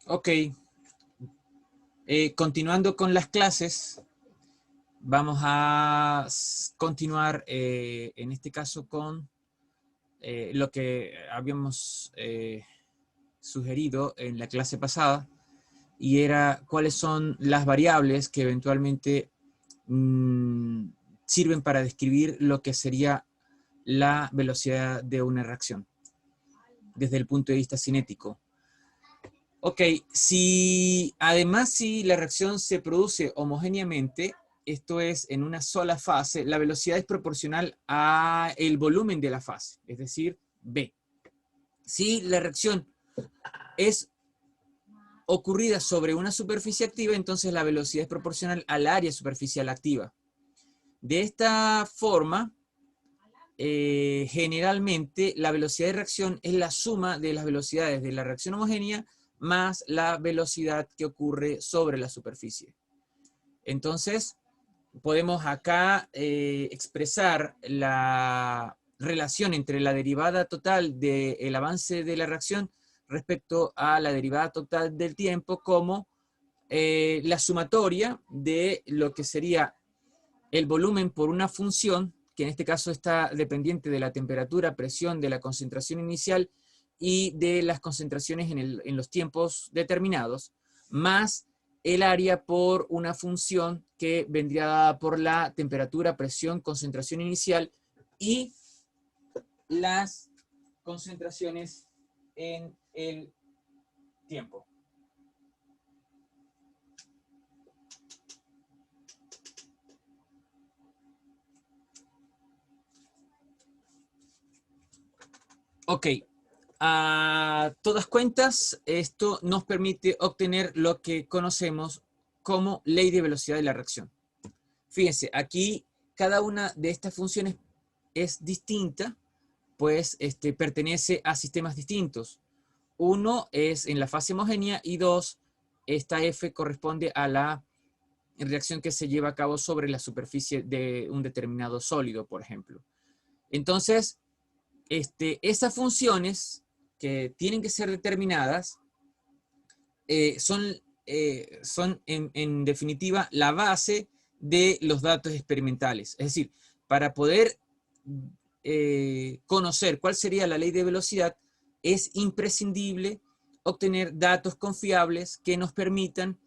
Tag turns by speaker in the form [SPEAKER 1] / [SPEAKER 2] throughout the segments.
[SPEAKER 1] Ok, continuando con las clases, vamos a continuar en este caso con lo que habíamos sugerido en la clase pasada, y era cuáles son las variables que eventualmente sirven para describir lo que sería la velocidad de una reacción desde el punto de vista cinético. Ok, si la reacción se produce homogéneamente, esto es en una sola fase, la velocidad es proporcional al volumen de la fase, es decir, B. Si la reacción es ocurrida sobre una superficie activa, entonces la velocidad es proporcional al área superficial activa. De esta forma, generalmente la velocidad de reacción es la suma de las velocidades de la reacción homogénea más la velocidad que ocurre sobre la superficie. Entonces, podemos acá expresar la relación entre la derivada total del avance de la reacción respecto a la derivada total del tiempo como la sumatoria de lo que sería el volumen por una función, que en este caso está dependiente de la temperatura, presión, de la concentración inicial y de las concentraciones en los tiempos determinados, más el área por una función que vendría dada por la temperatura, presión, concentración inicial y las concentraciones en el tiempo. Ok, a todas cuentas, esto nos permite obtener lo que conocemos como ley de velocidad de la reacción. Fíjense, aquí cada una de estas funciones es distinta, pues pertenece a sistemas distintos. Uno es en la fase homogénea y dos, esta F corresponde a la reacción que se lleva a cabo sobre la superficie de un determinado sólido, por ejemplo. Entonces, esas funciones que tienen que ser determinadas son en definitiva la base de los datos experimentales. Es decir, para poder conocer cuál sería la ley de velocidad, es imprescindible obtener datos confiables que nos permitan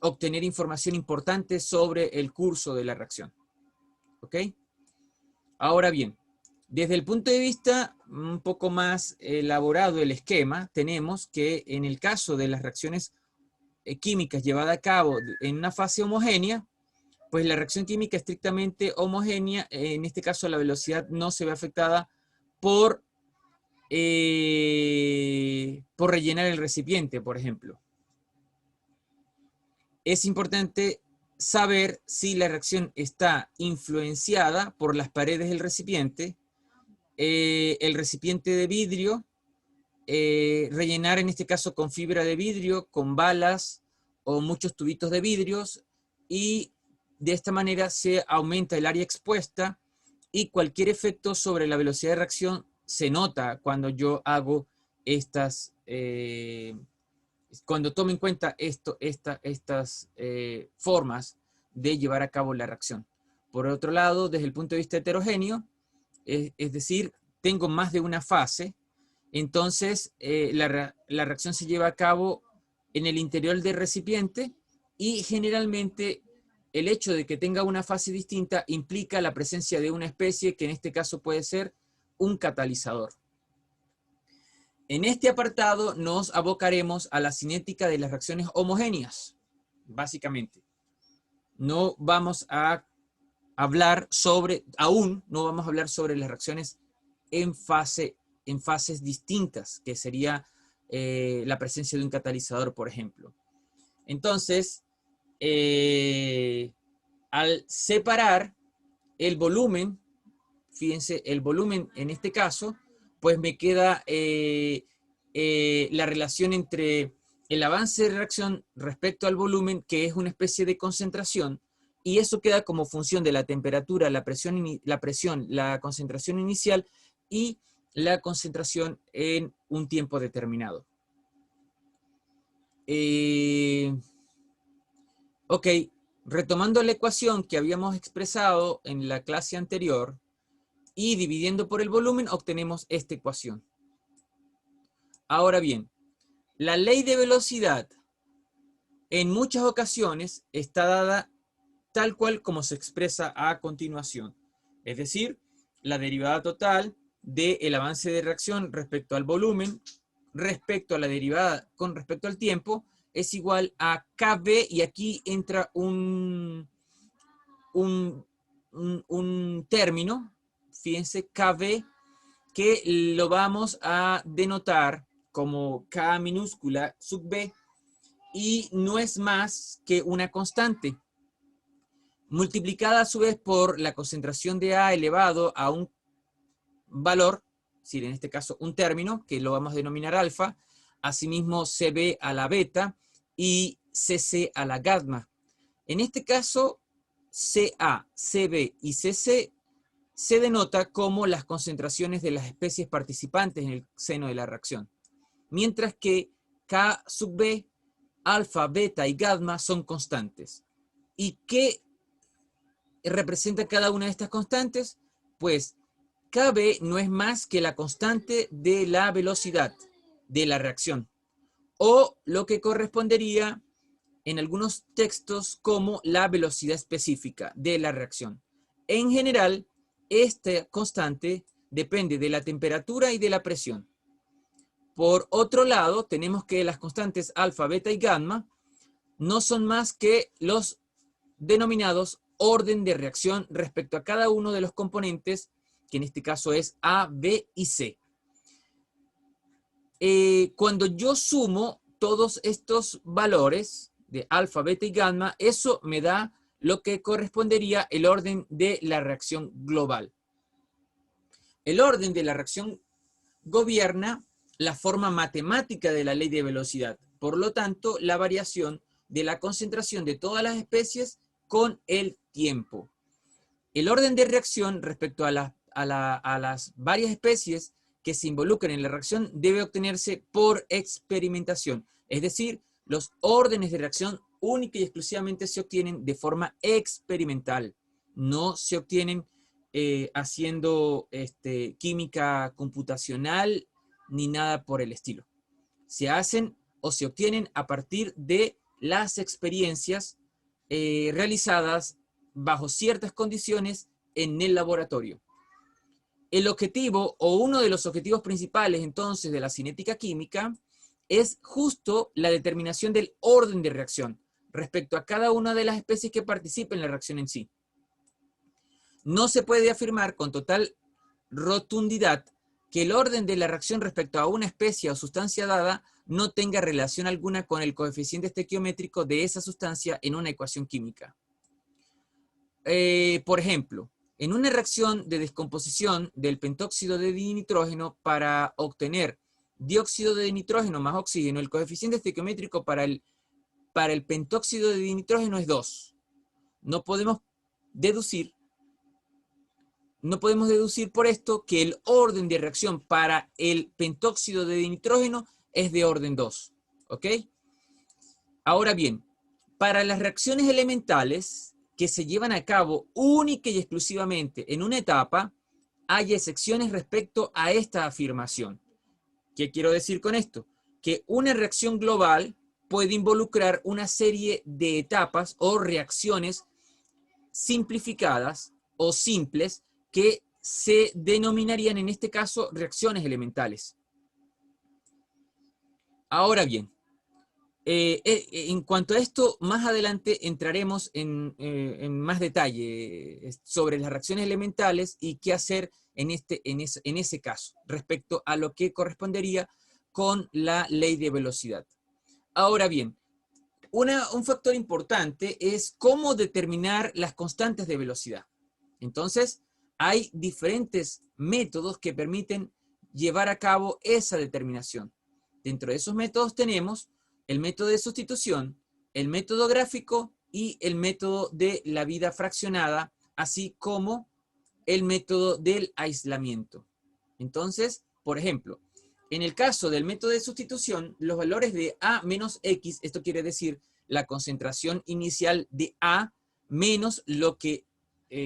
[SPEAKER 1] obtener información importante sobre el curso de la reacción. ¿Ok? Ahora bien, desde el punto de vista un poco más elaborado del esquema, tenemos que en el caso de las reacciones químicas llevadas a cabo en una fase homogénea, pues la reacción química estrictamente homogénea, en este caso la velocidad no se ve afectada por rellenar el recipiente, por ejemplo. Es importante saber si la reacción está influenciada por las paredes del recipiente, el recipiente de vidrio, rellenar en este caso con fibra de vidrio, con balas o muchos tubitos de vidrios, y de esta manera se aumenta el área expuesta y cualquier efecto sobre la velocidad de reacción se nota cuando yo hago estas, cuando tomo en cuenta estas formas de llevar a cabo la reacción. Por otro lado, desde el punto de vista heterogéneo, es decir, tengo más de una fase, entonces la reacción se lleva a cabo en el interior del recipiente y generalmente el hecho de que tenga una fase distinta implica la presencia de una especie que en este caso puede ser un catalizador. En este apartado nos abocaremos a la cinética de las reacciones homogéneas, básicamente. No vamos a hablar sobre, aún no vamos a hablar sobre las reacciones en fases distintas, que sería la presencia de un catalizador, por ejemplo. Entonces, al separar el volumen, fíjense, el volumen en este caso, pues me queda la relación entre el avance de reacción respecto al volumen, que es una especie de concentración, y eso queda como función de la temperatura, la presión, la concentración inicial y la concentración en un tiempo determinado. Ok, retomando la ecuación que habíamos expresado en la clase anterior y dividiendo por el volumen, obtenemos esta ecuación. Ahora bien, la ley de velocidad en muchas ocasiones está dada tal cual como se expresa a continuación. Es decir, la derivada total del avance de reacción respecto al volumen, respecto a la derivada con respecto al tiempo, es igual a KB, y aquí entra un término, fíjense, KB, que lo vamos a denotar como K minúscula sub B, y no es más que una constante, multiplicada a su vez por la concentración de A elevado a un valor, es decir, en este caso un término, que lo vamos a denominar alfa, asimismo CB a la beta y CC a la gamma. En este caso, CA, CB y CC se denota como las concentraciones de las especies participantes en el seno de la reacción, mientras que K sub B, alfa, beta y gamma son constantes. ¿Y qué representa cada una de estas constantes? Pues KB no es más que la constante de la velocidad de la reacción, o lo que correspondería en algunos textos como la velocidad específica de la reacción. En general, esta constante depende de la temperatura y de la presión. Por otro lado, tenemos que las constantes alfa, beta y gamma no son más que los denominados orden de reacción respecto a cada uno de los componentes, que en este caso es A, B y C. Cuando yo sumo todos estos valores de alfa, beta y gamma, eso me da lo que correspondería el orden de la reacción global. El orden de la reacción gobierna la forma matemática de la ley de velocidad. Por lo tanto, la variación de la concentración de todas las especies con el tiempo. El orden de reacción respecto a las varias especies que se involucran en la reacción debe obtenerse por experimentación. Es decir, los órdenes de reacción única y exclusivamente se obtienen de forma experimental. No se obtienen haciendo química computacional ni nada por el estilo. Se hacen o se obtienen a partir de las experiencias realizadas bajo ciertas condiciones en el laboratorio. El objetivo, o uno de los objetivos principales entonces de la cinética química, es justo la determinación del orden de reacción respecto a cada una de las especies que participen en la reacción en sí. No se puede afirmar con total rotundidad que el orden de la reacción respecto a una especie o sustancia dada no tenga relación alguna con el coeficiente estequiométrico de esa sustancia en una ecuación química. Por ejemplo, en una reacción de descomposición del pentóxido de dinitrógeno para obtener dióxido de nitrógeno más oxígeno, el coeficiente estequiométrico para el pentóxido de dinitrógeno es 2. No podemos deducir por esto que el orden de reacción para el pentóxido de dinitrógeno es de orden 2. ¿Ok? Ahora bien, para las reacciones elementales que se llevan a cabo única y exclusivamente en una etapa, hay excepciones respecto a esta afirmación. ¿Qué quiero decir con esto? Que una reacción global puede involucrar una serie de etapas o reacciones simplificadas o simples que se denominarían en este caso reacciones elementales. Ahora bien, en cuanto a esto, más adelante entraremos en más detalle sobre las reacciones elementales y qué hacer en ese caso, respecto a lo que correspondería con la ley de velocidad. Ahora bien, un factor importante es cómo determinar las constantes de velocidad. Entonces, hay diferentes métodos que permiten llevar a cabo esa determinación. Dentro de esos métodos tenemos el método de sustitución, el método gráfico y el método de la vida fraccionada, así como el método del aislamiento. Entonces, por ejemplo, En el caso del método de sustitución, los valores de A menos X, esto quiere decir la concentración inicial de A menos lo que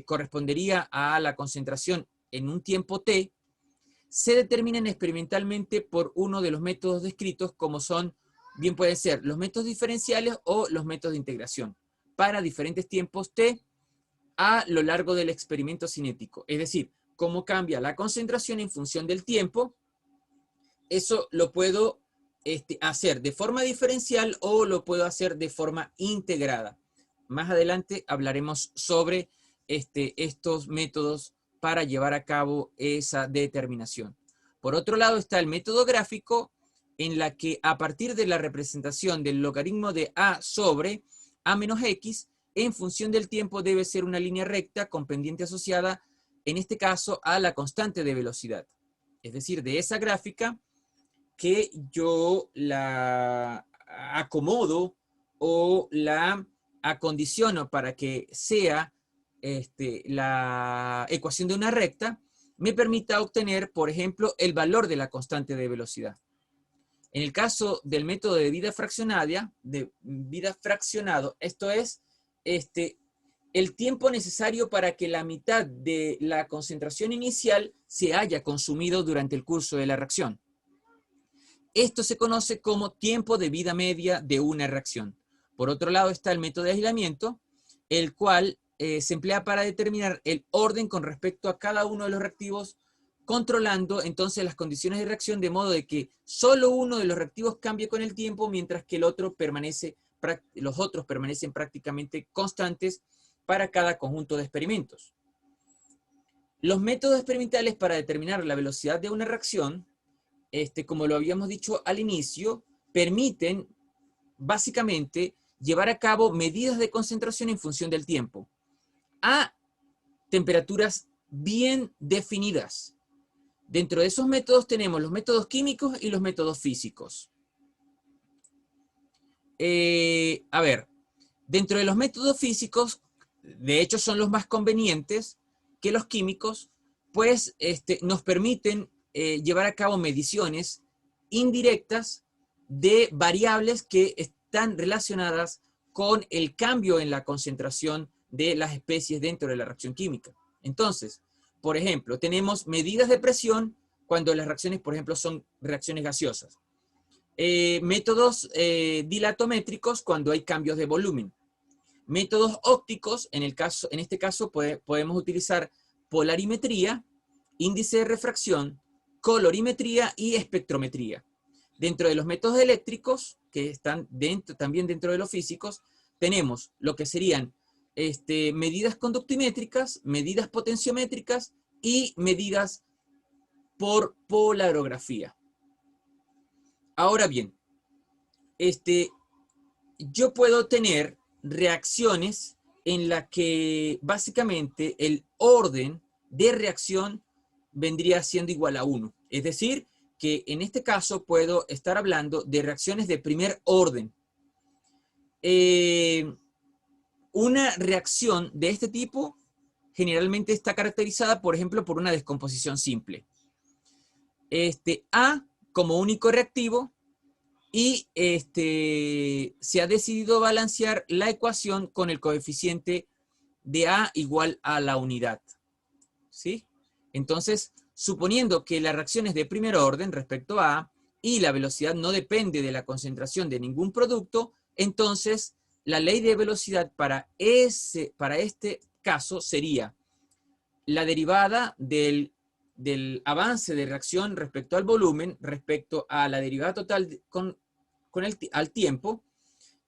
[SPEAKER 1] correspondería a la concentración en un tiempo T, se determinan experimentalmente por uno de los métodos descritos como son, bien pueden ser los métodos diferenciales o los métodos de integración, para diferentes tiempos T a lo largo del experimento cinético. Es decir, cómo cambia la concentración en función del tiempo. Eso lo puedo hacer de forma diferencial o lo puedo hacer de forma integrada. Más adelante hablaremos sobre estos métodos para llevar a cabo esa determinación. Por otro lado está el método gráfico, en la que a partir de la representación del logaritmo de A sobre A menos X, en función del tiempo debe ser una línea recta con pendiente asociada, en este caso, a la constante de velocidad. Es decir, de esa gráfica que yo la acomodo o la acondiciono para que sea la ecuación de una recta, me permita obtener, por ejemplo, el valor de la constante de velocidad. En el caso del método de vida fraccionado, esto es el tiempo necesario para que la mitad de la concentración inicial se haya consumido durante el curso de la reacción. Esto se conoce como tiempo de vida media de una reacción. Por otro lado está el método de aislamiento, el cual se emplea para determinar el orden con respecto a cada uno de los reactivos, controlando entonces las condiciones de reacción de modo de que solo uno de los reactivos cambie con el tiempo, mientras que los otros permanecen prácticamente constantes para cada conjunto de experimentos. Los métodos experimentales para determinar la velocidad de una reacción, como lo habíamos dicho al inicio, permiten básicamente llevar a cabo medidas de concentración en función del tiempo a temperaturas bien definidas. Dentro de esos métodos tenemos los métodos químicos y los métodos físicos. Dentro de los métodos físicos, de hecho son los más convenientes que los químicos, pues nos permiten llevar a cabo mediciones indirectas de variables que están relacionadas con el cambio en la concentración de las especies dentro de la reacción química. Entonces, por ejemplo, tenemos medidas de presión cuando las reacciones, por ejemplo, son reacciones gaseosas. Métodos dilatométricos cuando hay cambios de volumen. Métodos ópticos, en este caso podemos utilizar polarimetría, índice de refracción, colorimetría y espectrometría. Dentro de los métodos eléctricos, que están también dentro de los físicos, tenemos lo que serían medidas conductimétricas, medidas potenciométricas y medidas por polarografía. Ahora bien, yo puedo tener reacciones en la que básicamente el orden de reacción vendría siendo igual a 1. Es decir, que en este caso puedo estar hablando de reacciones de primer orden. Una reacción de este tipo generalmente está caracterizada, por ejemplo, por una descomposición simple. A como único reactivo y se ha decidido balancear la ecuación con el coeficiente de A igual a la unidad. ¿Sí? Entonces, suponiendo que la reacción es de primer orden respecto a A y la velocidad no depende de la concentración de ningún producto, entonces la ley de velocidad para este caso sería la derivada del avance de reacción respecto al volumen, respecto a la derivada total al tiempo,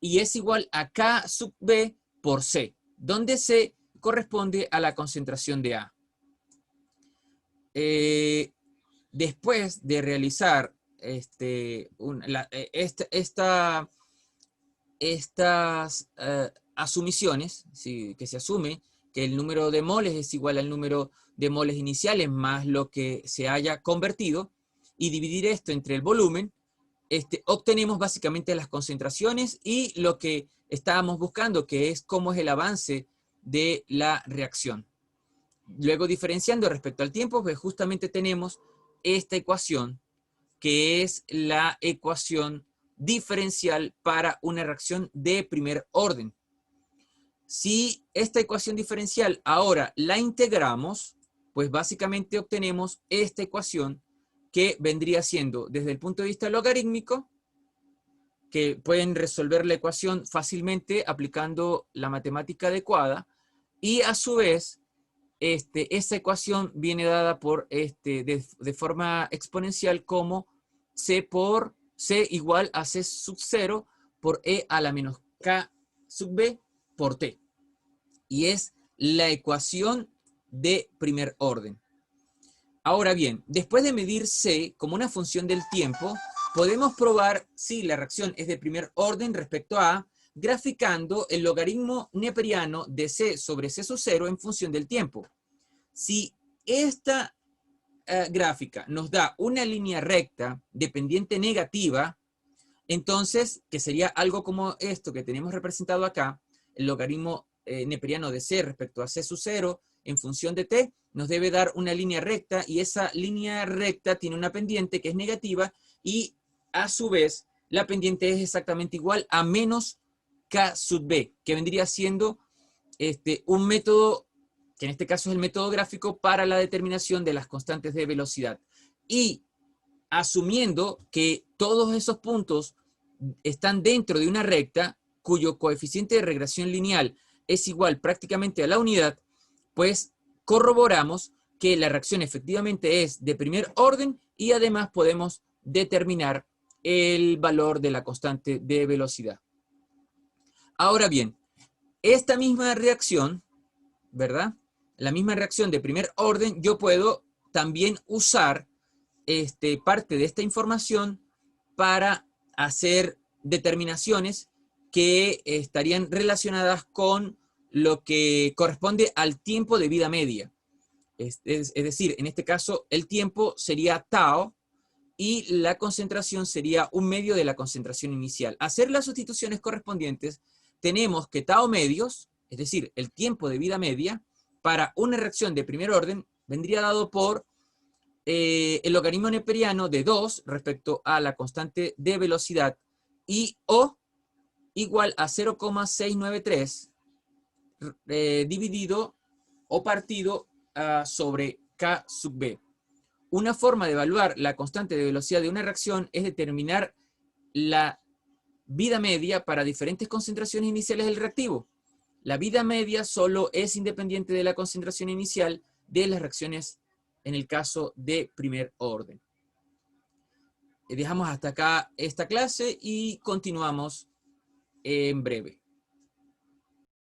[SPEAKER 1] y es igual a K sub B por C, donde C corresponde a la concentración de A. Después de realizar estas asumiciones, ¿sí? Que se asume que el número de moles es igual al número de moles iniciales más lo que se haya convertido, y dividir esto entre el volumen, obtenemos básicamente las concentraciones y lo que estábamos buscando, que es cómo es el avance de la reacción. Luego, diferenciando respecto al tiempo, pues justamente tenemos esta ecuación que es la ecuación diferencial para una reacción de primer orden. Si esta ecuación diferencial ahora la integramos, pues básicamente obtenemos esta ecuación que vendría siendo, desde el punto de vista logarítmico, que pueden resolver la ecuación fácilmente aplicando la matemática adecuada, y a su vez, esa ecuación viene dada por, de forma exponencial como C igual a C sub 0 por E a la menos K sub B por T. Y es la ecuación de primer orden. Ahora bien, después de medir C como una función del tiempo, podemos probar si la reacción es de primer orden respecto a A, graficando el logaritmo neperiano de C sobre C sub 0 en función del tiempo. Si esta gráfica nos da una línea recta de pendiente negativa, entonces, que sería algo como esto que tenemos representado acá, el logaritmo neperiano de C respecto a C sub 0 en función de T, nos debe dar una línea recta, y esa línea recta tiene una pendiente que es negativa, y a su vez la pendiente es exactamente igual a menos K sub B, que vendría siendo un método, que en este caso es el método gráfico para la determinación de las constantes de velocidad. Y asumiendo que todos esos puntos están dentro de una recta cuyo coeficiente de regresión lineal es igual prácticamente a la unidad, pues corroboramos que la reacción efectivamente es de primer orden, y además podemos determinar el valor de la constante de velocidad. Ahora bien, esta misma reacción, ¿verdad? La misma reacción de primer orden, yo puedo también usar parte de esta información para hacer determinaciones que estarían relacionadas con lo que corresponde al tiempo de vida media. Es decir, en este caso, el tiempo sería tau y la concentración sería un medio de la concentración inicial. Hacer las sustituciones correspondientes, tenemos que tau medios, es decir, el tiempo de vida media, para una reacción de primer orden, vendría dado por el logaritmo neperiano de 2 respecto a la constante de velocidad, y O igual a 0,693 dividido o partido sobre K sub B. Una forma de evaluar la constante de velocidad de una reacción es determinar la vida media para diferentes concentraciones iniciales del reactivo. La vida media solo es independiente de la concentración inicial de las reacciones en el caso de primer orden. Dejamos hasta acá esta clase y continuamos en breve.